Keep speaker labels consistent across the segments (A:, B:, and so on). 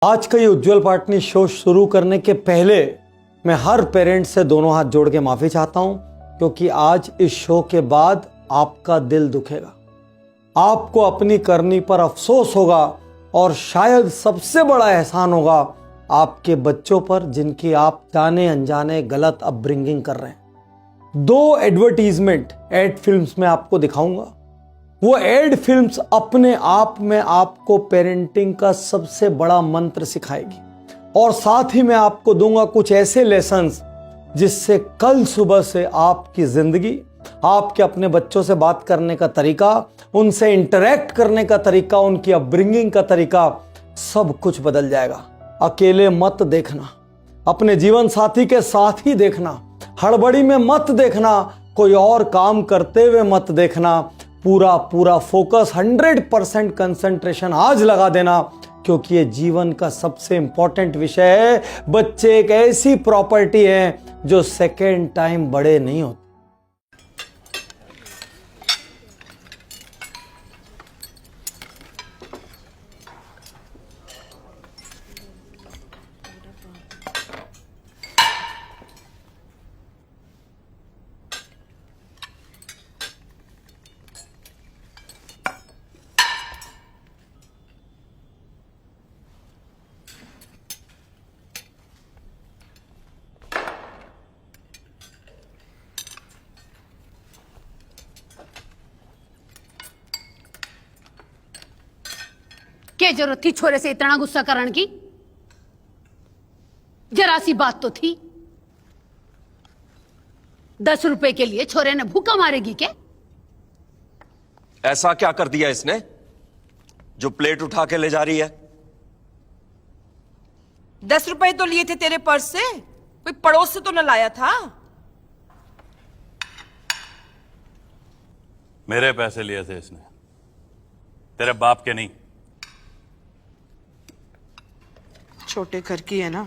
A: आज का ये उज्जवल पाटनी शो शुरू करने के पहले मैं हर पेरेंट से दोनों हाथ जोड़ के माफी चाहता हूं, क्योंकि आज इस शो के बाद आपका दिल दुखेगा, आपको अपनी करनी पर अफसोस होगा और शायद सबसे बड़ा एहसान होगा आपके बच्चों पर, जिनकी आप जाने अनजाने गलत अपब्रिंगिंग कर रहे हैं। 2 एडवर्टीजमेंट एड फिल्म्स में आपको दिखाऊंगा। वो एड फिल्म्स अपने आप में आपको पेरेंटिंग का सबसे बड़ा मंत्र सिखाएगी और साथ ही मैं आपको दूंगा कुछ ऐसे लेसन्स जिससे कल सुबह से आपकी जिंदगी, आपके अपने बच्चों से बात करने का तरीका, उनसे इंटरेक्ट करने का तरीका, उनकी अपब्रिंगिंग का तरीका, सब कुछ बदल जाएगा। अकेले मत देखना, अपने जीवन साथी के साथ ही देखना, हड़बड़ी में मत देखना, कोई और काम करते हुए मत देखना। पूरा फोकस 100% कंसंट्रेशन आज लगा देना, क्योंकि ये जीवन का सबसे इंपॉर्टेंट विषय है। बच्चे एक ऐसी प्रॉपर्टी है जो सेकेंड टाइम बड़े नहीं होते।
B: क्या जरूरत थी छोरे से इतना गुस्सा करने की? जरा सी बात तो थी। 10 रुपए के लिए छोरे ने भूखा मारेगी क्या?
C: ऐसा क्या कर दिया इसने जो प्लेट उठा के ले जा रही है?
D: 10 रुपए तो लिए थे तेरे पर्स से, कोई पड़ोस से तो न लाया था।
E: मेरे पैसे लिए थे इसने, तेरे बाप के नहीं।
D: छोटे घर की है ना,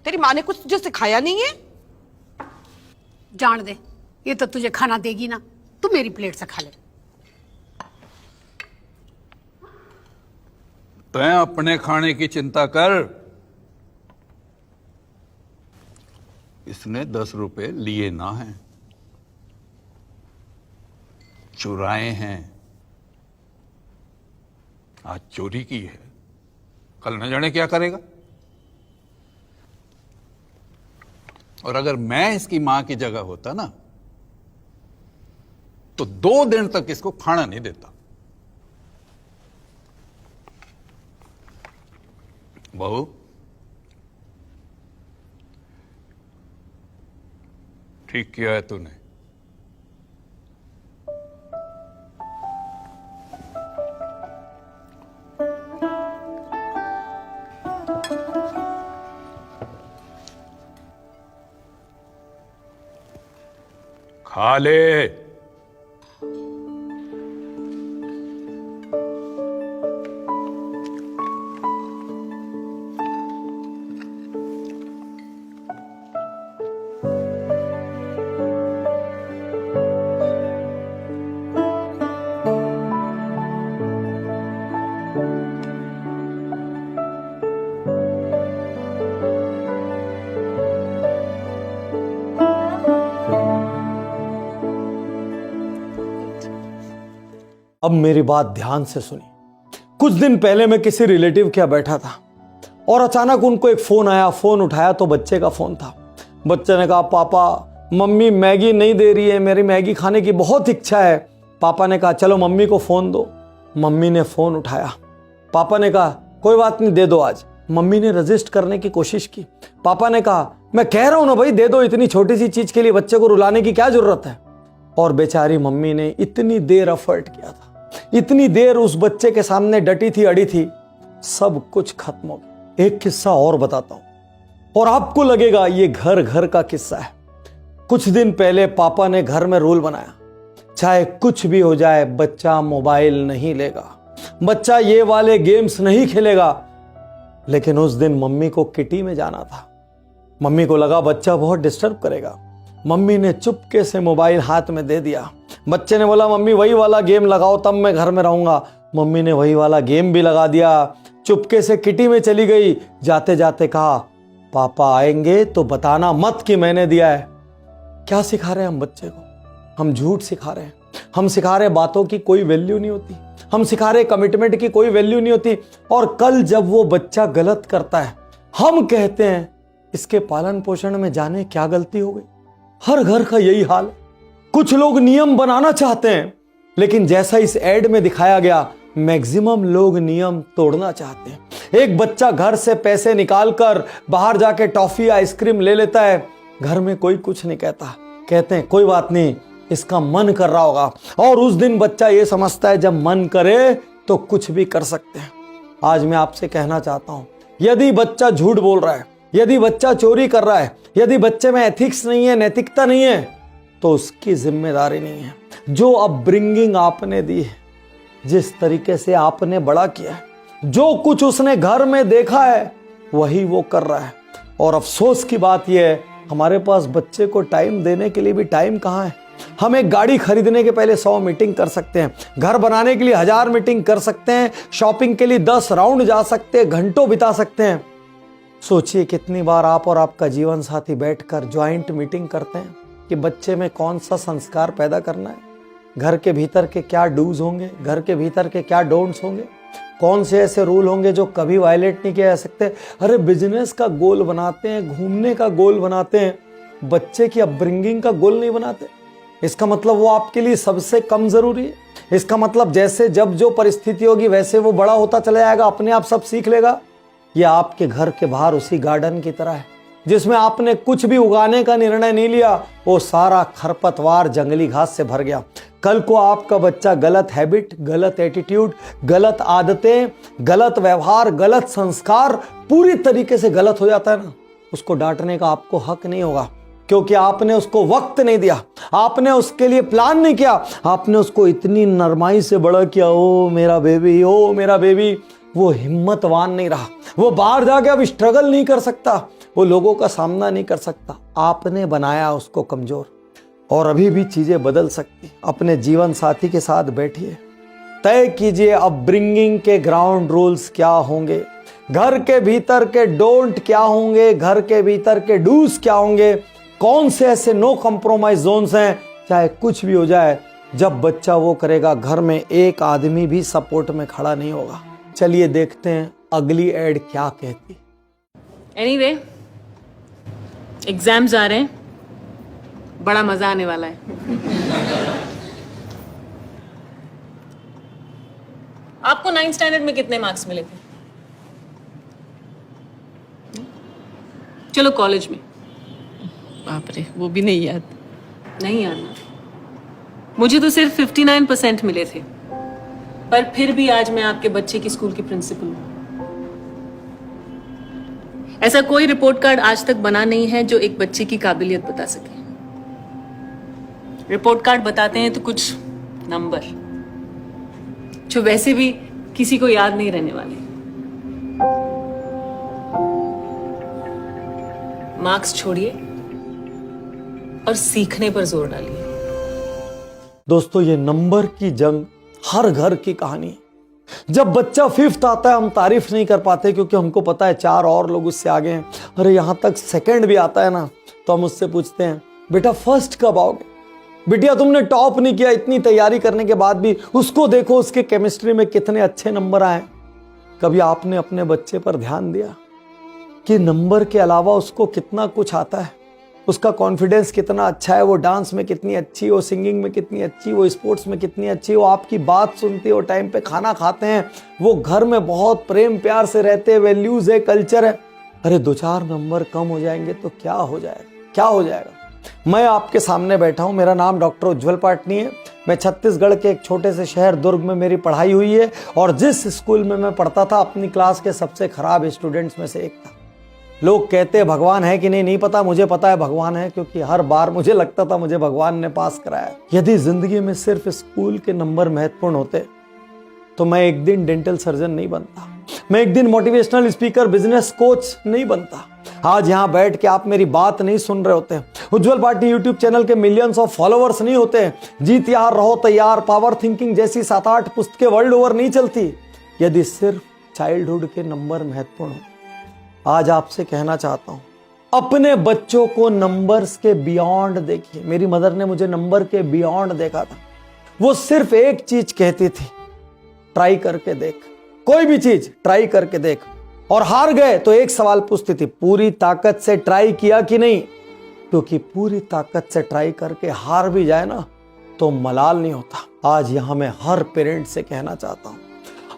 D: तेरी माँ ने कुछ तुझे सिखाया नहीं है?
B: जान दे, ये तो तुझे खाना देगी ना, तू मेरी प्लेट से खा ले।
F: तैं अपने खाने की चिंता कर। इसने 10 रुपए लिए ना हैं, चुराए हैं। आज चोरी की है, कल न जाने क्या करेगा। और अगर मैं इसकी मां की जगह होता ना, तो 2 दिन तक इसको खाना नहीं देता। बहू, ठीक किया है तूने। खा ले।
A: अब मेरी बात ध्यान से सुनी। कुछ दिन पहले मैं किसी रिलेटिव के यहाँ बैठा था और अचानक उनको एक फोन आया। फोन उठाया तो बच्चे का फोन था। बच्चे ने कहा, पापा मम्मी मैगी नहीं दे रही है, मेरी मैगी खाने की बहुत इच्छा है। पापा ने कहा, चलो मम्मी को फोन दो। मम्मी ने फोन उठाया। पापा ने कहा, कोई बात नहीं, दे दो आज। मम्मी ने रजिस्ट करने की कोशिश की। पापा ने कहा, मैं कह रहा हूं ना भाई, दे दो, इतनी छोटी सी चीज के लिए बच्चे को रुलाने की क्या जरूरत है। और बेचारी मम्मी ने इतनी देर एफर्ट किया था, इतनी देर उस बच्चे के सामने डटी थी, अड़ी थी, सब कुछ खत्म हो गया। एक किस्सा और बताता हूं और आपको लगेगा ये घर घर का किस्सा है। कुछ दिन पहले पापा ने घर में रूल बनाया, चाहे कुछ भी हो जाए बच्चा मोबाइल नहीं लेगा, बच्चा ये वाले गेम्स नहीं खेलेगा। लेकिन उस दिन मम्मी को किटी में जाना था। मम्मी को लगा बच्चा बहुत डिस्टर्ब करेगा। मम्मी ने चुपके से मोबाइल हाथ में दे दिया। बच्चे ने बोला, मम्मी वही वाला गेम लगाओ तब मैं घर में रहूंगा। मम्मी ने वही वाला गेम भी लगा दिया। चुपके से किटी में चली गई। जाते जाते कहा, पापा आएंगे तो बताना मत कि मैंने दिया है। क्या सिखा रहे हैं हम बच्चे को? हम झूठ सिखा रहे हैं। हम सिखा रहे बातों की कोई वैल्यू नहीं होती। हम सिखा रहे कमिटमेंट की कोई वैल्यू नहीं होती। और कल जब वो बच्चा गलत करता है, हम कहते हैं इसके पालन पोषण में जाने क्या गलती हो गई। हर घर का यही हाल है। कुछ लोग नियम बनाना चाहते हैं, लेकिन जैसा इस एड में दिखाया गया, मैक्सिमम लोग नियम तोड़ना चाहते हैं। एक बच्चा घर से पैसे निकालकर बाहर जाके टॉफी आइसक्रीम ले लेता है, घर में कोई कुछ नहीं कहता। कहते हैं कोई बात नहीं, इसका मन कर रहा होगा। और उस दिन बच्चा ये समझता है जब मन करे तो कुछ भी कर सकते हैं। आज मैं आपसे कहना चाहता हूं, यदि बच्चा झूठ बोल रहा है, यदि बच्चा चोरी कर रहा है, यदि बच्चे में एथिक्स नहीं है, नैतिकता नहीं है, तो उसकी जिम्मेदारी नहीं है। जो अपब्रिंगिंग आपने दी है, जिस तरीके से आपने बड़ा किया है, जो कुछ उसने घर में देखा है, वही वो कर रहा है। और अफसोस की बात यह है, हमारे पास बच्चे को टाइम देने के लिए भी टाइम कहाँ है। हम एक गाड़ी खरीदने के पहले 100 मीटिंग कर सकते हैं, घर बनाने के लिए 1000 मीटिंग कर सकते हैं, शॉपिंग के लिए 10 राउंड जा सकते हैं, घंटों बिता सकते हैं। सोचिए कितनी बार आप और आपका जीवन साथी बैठकर ज्वाइंट मीटिंग करते हैं कि बच्चे में कौन सा संस्कार पैदा करना है, घर के भीतर के क्या डूज होंगे, घर के भीतर के क्या डोंट्स होंगे, कौन से ऐसे रूल होंगे जो कभी वायलेट नहीं किए जा सकते। अरे बिजनेस का गोल बनाते हैं, घूमने का गोल बनाते हैं, बच्चे की अपब्रिंगिंग का गोल नहीं बनाते। इसका मतलब वो आपके लिए सबसे कम जरूरी है। इसका मतलब जैसे जब जो परिस्थिति होगी वैसे वो बड़ा होता चला जाएगा, अपने आप सब सीख लेगा। ये आपके घर के बाहर उसी गार्डन की तरह है जिसमें आपने कुछ भी उगाने का निर्णय नहीं लिया, वो सारा खरपतवार जंगली घास से भर गया। कल को आपका बच्चा गलत हैबिट, गलत एटीट्यूड, गलत आदतें, गलत व्यवहार, गलत संस्कार, पूरी तरीके से गलत हो जाता है ना, उसको डांटने का आपको हक नहीं होगा, क्योंकि आपने उसको वक्त नहीं दिया, आपने उसके लिए प्लान नहीं किया, आपने उसको इतनी नरमाई से बड़ा किया। ओ मेरा बेबी, ओ मेरा बेबी। वो हिम्मतवान नहीं रहा, वो बाहर जाके अब स्ट्रगल नहीं कर सकता, वो लोगों का सामना नहीं कर सकता। आपने बनाया उसको कमजोर। और अभी भी चीजें बदल सकती। अपने जीवन साथी के साथ बैठिए, तय कीजिए अपब्रिंगिंग के ग्राउंड रूल्स क्या होंगे, घर के भीतर के डोंट क्या होंगे, घर के भीतर के डूज क्या होंगे, कौन से ऐसे नो कॉम्प्रोमाइज जोन्स हैं। चाहे कुछ भी हो जाए, जब बच्चा वो करेगा, घर में एक आदमी भी सपोर्ट में खड़ा नहीं होगा। चलिए देखते हैं अगली एड क्या कहती।
G: एनीवे, एग्जाम्स आ रहे हैं, बड़ा मजा आने वाला है। आपको 9th स्टैंडर्ड में कितने मार्क्स मिले थे? चलो कॉलेज में। बाप रे, वो भी नहीं याद। नहीं याद ना? मुझे तो सिर्फ 59% मिले थे, पर फिर भी आज मैं आपके बच्चे की स्कूल की प्रिंसिपल हूं। ऐसा कोई रिपोर्ट कार्ड आज तक बना नहीं है जो एक बच्चे की काबिलियत बता सके। रिपोर्ट कार्ड बताते हैं तो कुछ नंबर जो वैसे भी किसी को याद नहीं रहने वाले। मार्क्स छोड़िए और सीखने पर जोर डालिए।
A: दोस्तों, ये नंबर की जंग हर घर की कहानी है। जब बच्चा 5th आता है, हम तारीफ नहीं कर पाते क्योंकि हमको पता है 4 और लोग उससे आगे हैं। अरे यहां तक 2nd भी आता है ना, तो हम उससे पूछते हैं, बेटा 1st कब आओगे? बिटिया तुमने टॉप नहीं किया, इतनी तैयारी करने के बाद भी उसको देखो, उसके केमिस्ट्री में कितने अच्छे नंबर आए। कभी आपने अपने बच्चे पर ध्यान दिया कि नंबर के अलावा उसको कितना कुछ आता है, उसका कॉन्फिडेंस कितना अच्छा है, वो डांस में कितनी अच्छी, वो सिंगिंग में कितनी अच्छी, वो स्पोर्ट्स में कितनी अच्छी, वो आपकी बात सुनती है, वो टाइम पे खाना खाते हैं, वो घर में बहुत प्रेम प्यार से रहते हैं, वैल्यूज है, कल्चर है। अरे 2-4 नंबर कम हो जाएंगे तो क्या हो जाएगा, क्या हो जाएगा? मैं आपके सामने बैठा हूं, मेरा नाम डॉक्टर उज्जवल पाटनी है। मैं छत्तीसगढ़ के एक छोटे से शहर दुर्ग में मेरी पढ़ाई हुई है, और जिस स्कूल में मैं पढ़ता था, अपनी क्लास के सबसे खराब स्टूडेंट्स में से एक था। लोग कहते हैं भगवान है कि नहीं पता, मुझे पता है भगवान है, क्योंकि हर बार मुझे लगता था मुझे भगवान ने पास कराया। यदि जिंदगी में सिर्फ स्कूल के नंबर महत्वपूर्ण होते तो मैं एक दिन डेंटल सर्जन नहीं बनता, मैं एक दिन मोटिवेशनल स्पीकर, बिजनेस कोच नहीं बनता। आज यहां बैठ के आप मेरी बात नहीं सुन रहे होते, उज्जवल पाटनी यूट्यूब चैनल के मिलियंस ऑफ फॉलोअर्स नहीं होते, जीत यार रहो तैयार, पावर थिंकिंग जैसी 7-8 पुस्तकें वर्ल्ड ओवर नहीं चलती, यदि सिर्फ चाइल्डहुड के नंबर महत्वपूर्ण हो। आज आपसे कहना चाहता हूं, अपने बच्चों को नंबर्स के बियॉन्ड देखिए। मेरी मदर ने मुझे नंबर के बियॉन्ड देखा था। वो सिर्फ एक चीज कहती थी, ट्राई करके देख, कोई भी चीज ट्राई करके देख। और हार गए तो एक सवाल पूछती थी, पूरी ताकत से ट्राई किया कि नहीं? क्योंकि पूरी ताकत से ट्राई करके हार भी जाए ना तो मलाल नहीं होता। आज यहां मैं हर पेरेंट से कहना चाहता हूं,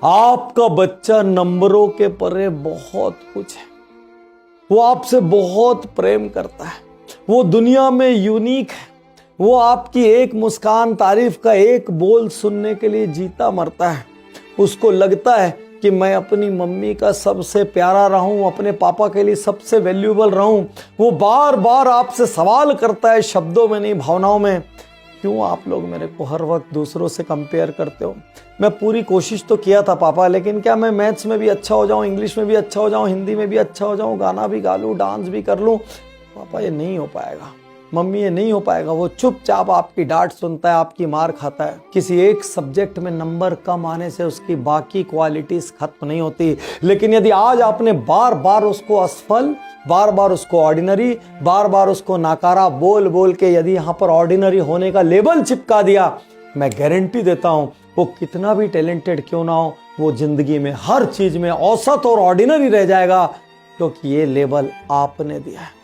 A: आपका बच्चा नंबरों के परे बहुत कुछ है। वो आपसे बहुत प्रेम करता है, वो दुनिया में यूनिक है। वो आपकी एक मुस्कान, तारीफ का एक बोल सुनने के लिए जीता मरता है। उसको लगता है कि मैं अपनी मम्मी का सबसे प्यारा रहूं, अपने पापा के लिए सबसे वैल्यूएबल रहूं। वो बार बार आपसे सवाल करता है, शब्दों में नहीं भावनाओं में, क्यों आप लोग मेरे को हर वक्त दूसरों से कंपेयर करते हो? मैं पूरी कोशिश तो किया था पापा, लेकिन क्या मैं मैथ्स में भी अच्छा हो जाऊं, इंग्लिश में भी अच्छा हो जाऊं, हिंदी में भी अच्छा हो जाऊं, गाना भी गा लूं, डांस भी कर लूं? पापा ये नहीं हो पाएगा, मम्मी ये नहीं हो पाएगा। वो चुपचाप आपकी डांट सुनता है, आपकी मार खाता है। किसी एक सब्जेक्ट में नंबर कम आने से उसकी बाकी क्वालिटीज खत्म नहीं होती। लेकिन यदि आज आपने बार बार उसको असफल, बार बार उसको ऑर्डिनरी, बार बार उसको नाकारा बोल बोल के यदि यहाँ पर ऑर्डिनरी होने का लेबल चिपका दिया, मैं गारंटी देता हूं वो कितना भी टैलेंटेड क्यों ना हो, वो जिंदगी में हर चीज में औसत और ऑर्डिनरी रह जाएगा, क्योंकि ये लेबल आपने दिया है।